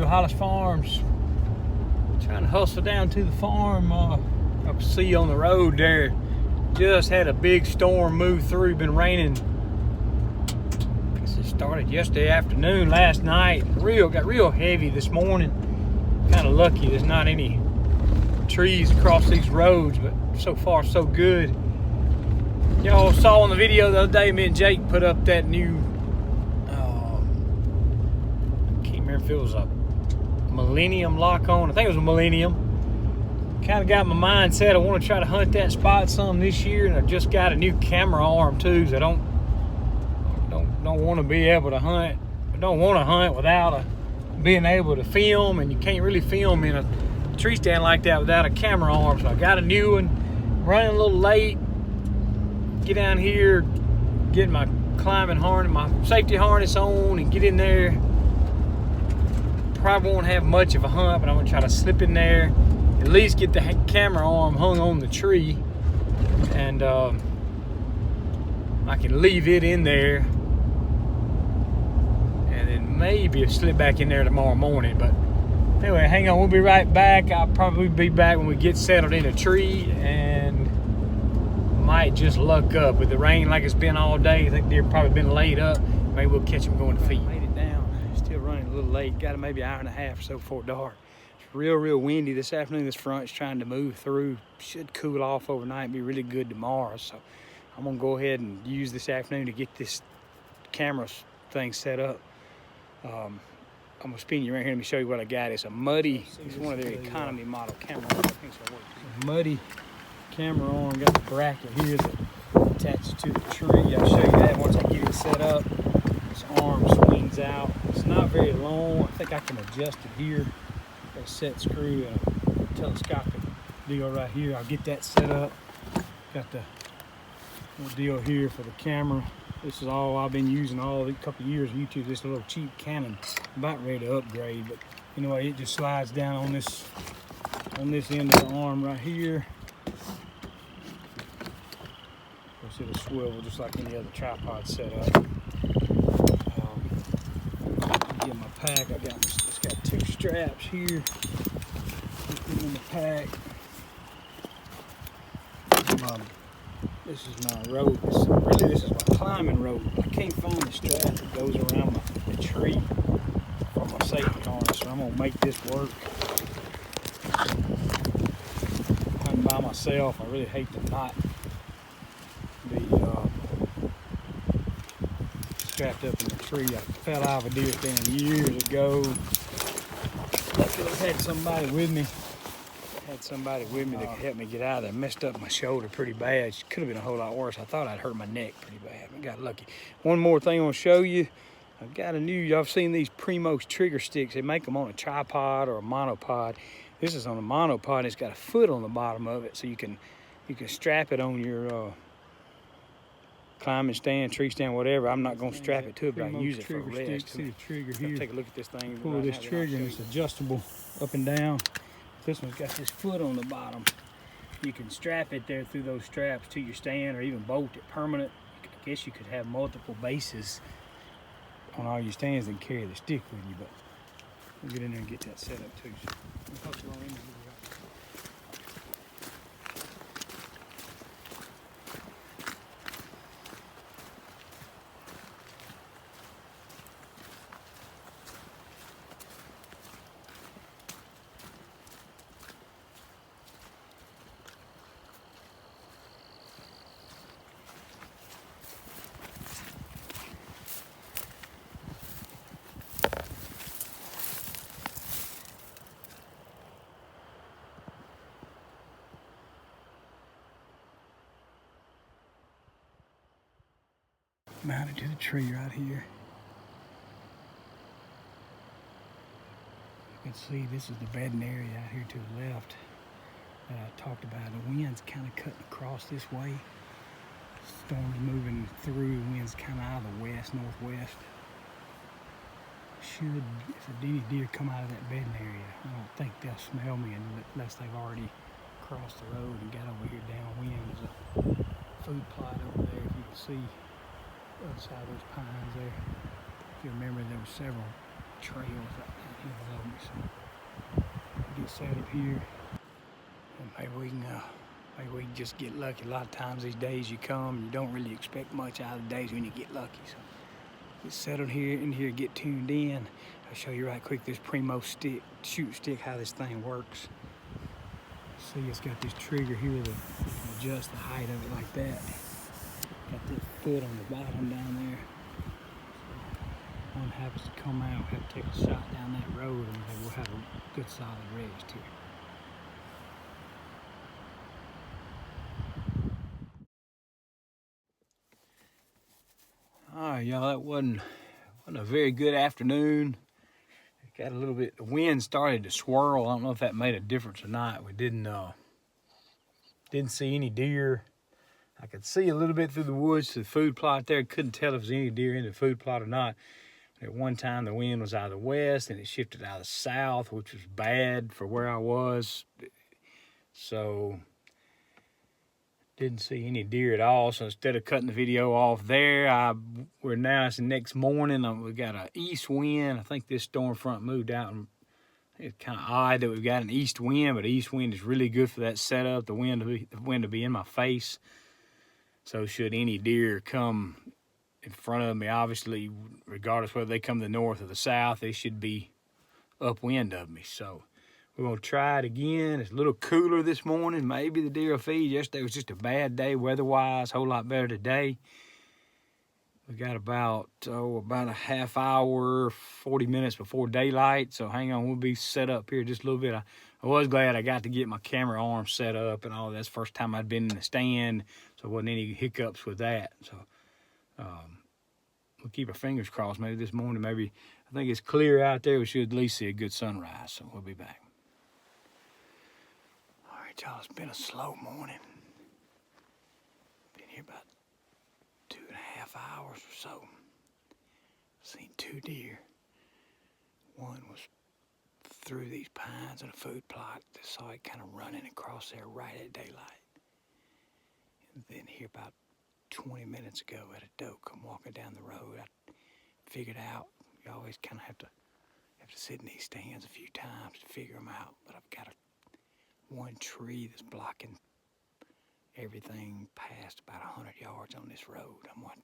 Hollis Farms. Trying to hustle down to the farm. I see on the road there, just had a big storm move through. Been raining. I guess it started yesterday afternoon, last night. Got real heavy this morning. Kind of lucky there's not any trees across these roads, but so far so good. Y'all saw in the video the other day, me and Jake put up that new, I can't remember if it was a Millennium lock on. I think it was a Millennium. Kind of got my mind set. I want to try to hunt that spot some this year, and I just got a new camera arm too. So I don't want to be able to hunt. I don't want to hunt without being able to film, and you can't really film in a tree stand like that without a camera arm. So I got a new one. Running a little late. Get down here, get my climbing harness, my safety harness on, and get in there. Probably won't have much of a hunt, but I'm gonna try to slip in there, at least get the camera arm hung on the tree, and I can leave it in there, and then maybe slip back in there tomorrow morning. But anyway, hang on, we'll be right back. I'll probably be back when we get settled in a tree, and might just luck up with the rain like it's been all day. I think they've probably been laid up. Maybe we'll catch them going to feed. Made it down. Still running a little late. Got maybe an hour and a half or so before dark. It's real windy this afternoon. This front's trying to move through. Should cool off overnight. Be really good tomorrow. So I'm gonna go ahead and use this afternoon to get this camera thing set up. I'm gonna spin you around here. Let me show you what I got. It's a Muddy. It's one of their economy model cameras. I think so. Muddy camera on. Got the bracket here that attaches to the tree. I'll show you that once I get it set up. This arm swings out. It's not very long. I think I can adjust it here. Got a set screw and a telescopic deal right here. I'll get that set up. Got the little deal here for the camera. This is all I've been using all a couple of years of YouTube. This little cheap Canon. About ready to upgrade, but anyway, it just slides down on this end of the arm right here. It'll swivel just like any other tripod setup. Get my pack. It's got two straps here. Put them in the pack. This is my rope. This is my climbing rope. I can't find the strap that goes around the tree for my safety harness, so I'm gonna make this work. I'm by myself. I really hate to not be strapped up in the tree. I fell out of a deer stand years ago. Luckily I had somebody with me. That could help me get out of there. Messed up my shoulder pretty bad. It could have been a whole lot worse. I thought I'd hurt my neck pretty bad. I got lucky. One more thing I want to show you. I've got a new, y'all seen these Primos trigger sticks. They make them on a tripod or a monopod. This is on a monopod. It's got a foot on the bottom of it, so you can strap it on your climbing stand, tree stand, whatever. I'm not going to strap it to it, but I can use it for a rest. See the trigger here. Take a look at this thing. Pull this trigger, and it's adjustable up and down. This one's got this foot on the bottom. You can strap it there through those straps to your stand, or even bolt it permanent. I guess you could have multiple bases on all your stands and carry the stick with you, but we'll get in there and get that set up too. Mounted to the tree right here. You can see this is the bedding area out here to the left that I talked about. The wind's kind of cutting across this way. Storm's moving through. The wind's kind of out of the west, northwest. Should, if any deer come out of that bedding area, I don't think they'll smell me unless they've already crossed the road and got over here downwind. There's a food plot over there, if you can see. The other side of those pines there. If you remember, there were several trails right down love me some. Get set up here, and maybe we can just get lucky. A lot of times these days you come and you don't really expect much out of the days when you get lucky. So get settled here, get tuned in. I'll show you right quick this Primo stick, shoot stick, how this thing works. See, it's got this trigger here that can adjust the height of it like that. Got this foot on the bottom down there. One happens to come out, we'll have to take a shot down that road, and we'll have a good solid rest here. All right, y'all, that wasn't a very good afternoon. It got a little bit, the wind started to swirl. I don't know if that made a difference or not. We didn't see any deer. I could see a little bit through the woods to the food plot there. Couldn't tell if there was any deer in the food plot or not. At one time, the wind was out of the west, and it shifted out of the south, which was bad for where I was. So, didn't see any deer at all. So instead of cutting the video off there, it's the next morning. We got an east wind. I think this storm front moved out, and it's kind of odd that we've got an east wind, but the east wind is really good for that setup. The wind to be in my face. So should any deer come in front of me, obviously, regardless whether they come to the north or the south, they should be upwind of me. So we're going to try it again. It's a little cooler this morning. Maybe the deer will feed. Yesterday was just a bad day weather-wise. A whole lot better today. We got about a half hour, 40 minutes before daylight. So hang on, we'll be set up here just a little bit. I was glad I got to get my camera arm set up and all. That's the first time I'd been in the stand, so there wasn't any hiccups with that. So we'll keep our fingers crossed. Maybe this morning, I think it's clear out there. We should at least see a good sunrise. So we'll be back. All right, y'all. It's been a slow morning. Been here about 2.5 hours or so. Seen 2 deer. One was through these pines in a food plot. I saw it kind of running across there right at daylight. And then here about 20 minutes ago at a doe come walking down the road. I figured out you always kind of have to sit in these stands a few times to figure them out. But I've got one tree that's blocking everything past about 100 yards on this road. I'm gonna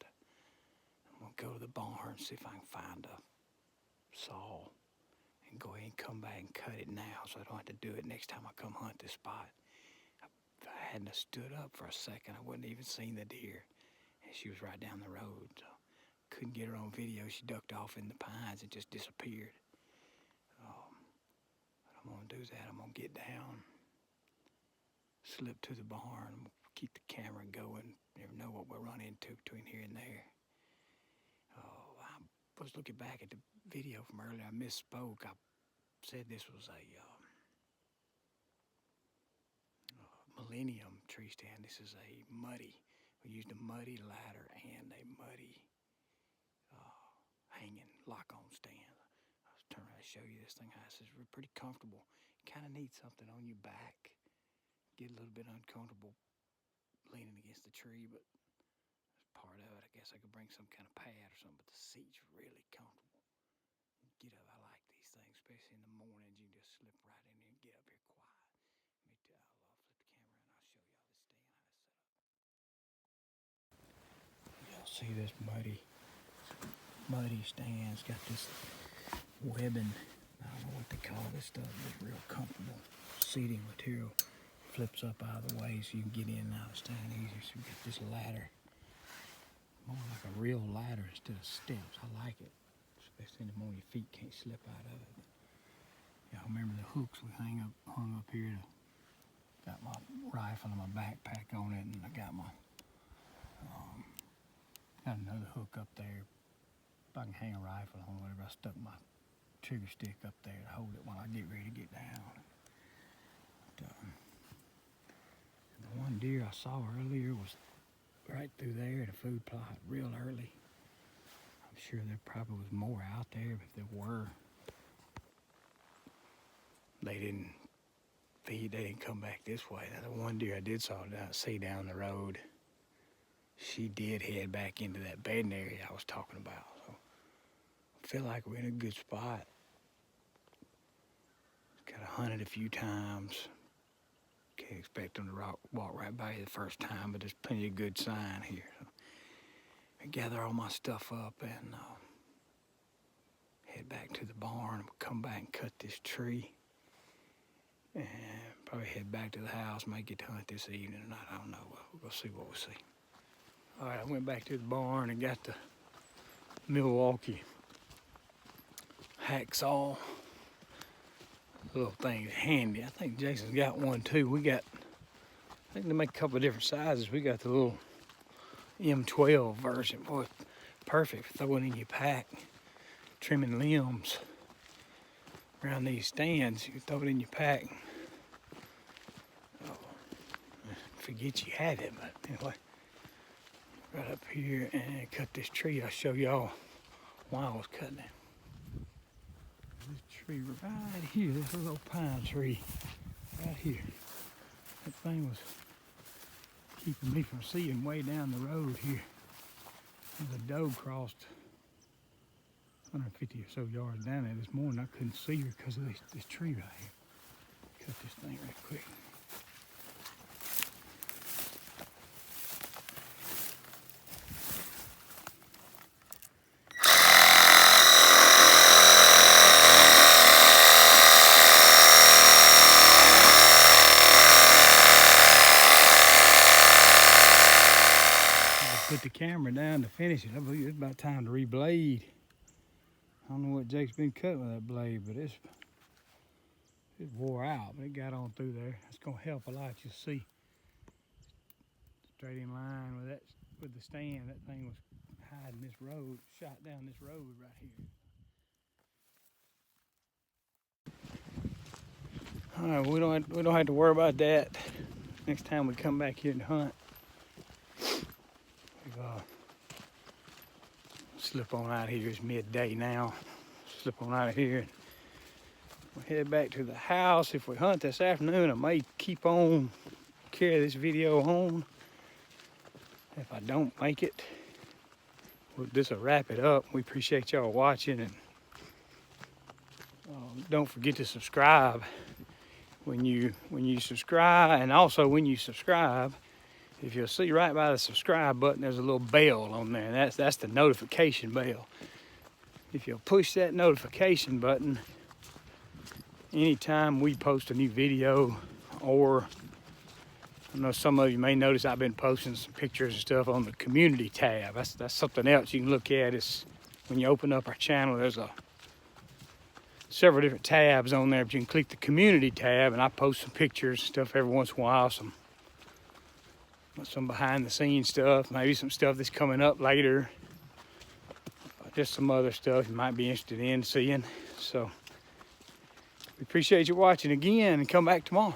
go to the barn and see if I can find a saw and go ahead and come back and cut it now, so I don't have to do it next time I come hunt this spot. If I hadn't stood up for a second, I wouldn't even seen the deer, and she was right down the road. So couldn't get her on video. She ducked off in the pines and just disappeared. But I'm gonna do that. I'm gonna get down, slip to the barn, keep the camera going. Never know what we'll run into between here and there. I was looking back at the video from earlier. I misspoke. I said this was a millennium tree stand. This is a muddy. We used a muddy ladder and a muddy hanging lock-on stand. I was turning around to show you this thing. This is pretty comfortable. You kind of need something on your back. Get a little bit uncomfortable leaning against the tree, but that's part of it. I guess I could bring some kind of pad or something, but the seat's really comfortable. Get up, I like these things, especially in the mornings. You can just slip right in here and get up here quiet. Me too. I'll flip the camera and I'll show y'all this stand, how it's set up. Y'all see this muddy stand? It's got this webbing. I don't know what they call this stuff, but it's real comfortable seating material. Flips up out of the way so you can get in and out of the stand easier. So you get this ladder, more like a real ladder instead of steps. I like it, especially in the morning. Your feet can't slip out of it. Y'all remember the hooks we hung up here? Got my rifle and my backpack on it, and I got my got another hook up there. If I can hang a rifle on whatever, I stuck my trigger stick up there to hold it while I get ready to get down. But, the one deer I saw earlier was right through there at a food plot, real early. I'm sure there probably was more out there, but if there were, they didn't feed. They didn't come back this way. Now, the one deer I did see down the road, she did head back into that bedding area I was talking about. So I feel like we're in a good spot. hunted a few times. Can't expect them to walk right by you the first time, but there's plenty of good sign here. So I gather all my stuff up and head back to the barn. We'll come back and cut this tree. And probably head back to the house, might get to hunt this evening or not, I don't know. We'll see what we see. All right, I went back to the barn and got the Milwaukee hacksaw. The little thing's handy. I think Jason's got one too. I think they make a couple of different sizes. We got the little M12 version. Boy, perfect for throwing in your pack, trimming limbs around these stands. You can throw it in your pack. Forget you had it, but anyway, right up here and cut this tree. I'll show y'all why I was cutting it. This tree right here, this little pine tree right here. That thing was keeping me from seeing way down the road here. There's a doe crossed 150 or so yards down there this morning. I couldn't see her because of this tree right here. Cut this thing right quick. Put the camera down to finish it. I believe it's about time to reblade. I don't know what Jake's been cutting with that blade, but it wore out, but it got on through there. It's gonna help a lot. You'll see. Straight in line with the stand. That thing was hiding this road, shot down this road right here. All right, we don't have to worry about that next time we come back here and hunt. Slip on out here. It's midday now. Slip on out of here and we'll head back to the house. If we hunt this afternoon, I may keep on carry this video on. If I don't make it, this will wrap it up. We appreciate y'all watching, and don't forget to subscribe when you subscribe, and also when you subscribe, if you'll see right by the subscribe button, there's a little bell on there, and that's the notification bell. If you'll push that notification button, anytime we post a new video, or I know some of you may notice I've been posting some pictures and stuff on the community tab. That's something else you can look at. Is when you open up our channel, there's several different tabs on there, but you can click the community tab, and I post some pictures and stuff every once in a while, some behind the scenes stuff, maybe some stuff that's coming up later, just some other stuff you might be interested in seeing. So we appreciate you watching again, and come back tomorrow.